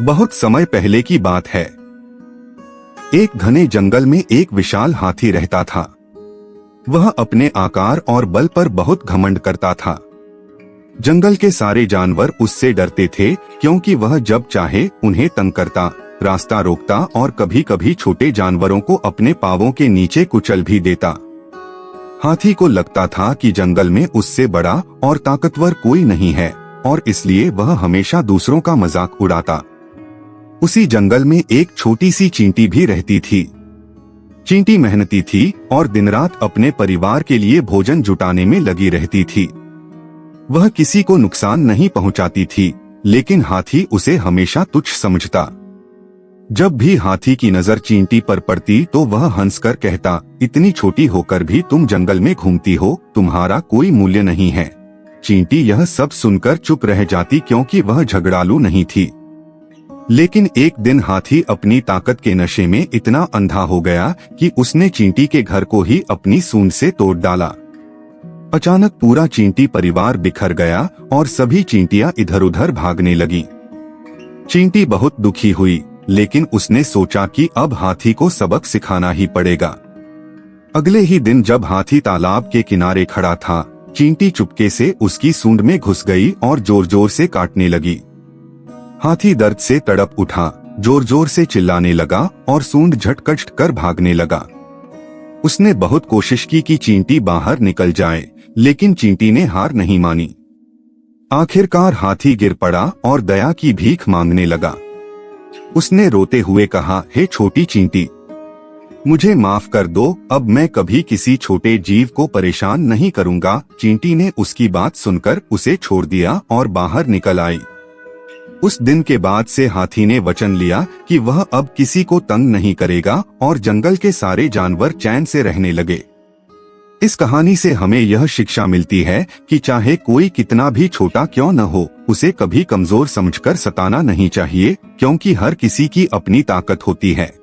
बहुत समय पहले की बात है। एक घने जंगल में एक विशाल हाथी रहता था। वह अपने आकार और बल पर बहुत घमंड करता था। जंगल के सारे जानवर उससे डरते थे, क्योंकि वह जब चाहे उन्हें तंग करता, रास्ता रोकता और कभी कभी छोटे जानवरों को अपने पांवों के नीचे कुचल भी देता। हाथी को लगता था कि जंगल में उससे बड़ा और ताकतवर कोई नहीं है, और इसलिए वह हमेशा दूसरों का मजाक उड़ाता। उसी जंगल में एक छोटी सी चींटी भी रहती थी। चींटी मेहनती थी और दिन रात अपने परिवार के लिए भोजन जुटाने में लगी रहती थी। वह किसी को नुकसान नहीं पहुंचाती थी, लेकिन हाथी उसे हमेशा तुच्छ समझता। जब भी हाथी की नजर चींटी पर पड़ती तो वह हंसकर कहता, इतनी छोटी होकर भी तुम जंगल में घूमती हो, तुम्हारा कोई मूल्य नहीं है। चींटी यह सब सुनकर चुप रह जाती, क्योंकि वह झगड़ालू नहीं थी। लेकिन एक दिन हाथी अपनी ताकत के नशे में इतना अंधा हो गया कि उसने चींटी के घर को ही अपनी सूंड से तोड़ डाला। अचानक पूरा चींटी परिवार बिखर गया और सभी चींटियां इधर उधर भागने लगीं। चींटी बहुत दुखी हुई, लेकिन उसने सोचा कि अब हाथी को सबक सिखाना ही पड़ेगा। अगले ही दिन जब हाथी तालाब के किनारे खड़ा था, चींटी चुपके से उसकी सूंड में घुस गई और जोर जोर से काटने लगी। हाथी दर्द से तड़प उठा, जोर जोर से चिल्लाने लगा और सूंड झटकट कर भागने लगा। उसने बहुत कोशिश की कि चींटी बाहर निकल जाए, लेकिन चींटी ने हार नहीं मानी। आखिरकार हाथी गिर पड़ा और दया की भीख मांगने लगा। उसने रोते हुए कहा, हे छोटी चींटी, मुझे माफ कर दो, अब मैं कभी किसी छोटे जीव को परेशान नहीं करूंगा। चींटी ने उसकी बात सुनकर उसे छोड़ दिया और बाहर निकल आई। उस दिन के बाद से हाथी ने वचन लिया कि वह अब किसी को तंग नहीं करेगा और जंगल के सारे जानवर चैन से रहने लगे। इस कहानी से हमें यह शिक्षा मिलती है कि चाहे कोई कितना भी छोटा क्यों न हो, उसे कभी कमजोर समझकर सताना नहीं चाहिए, क्योंकि हर किसी की अपनी ताकत होती है।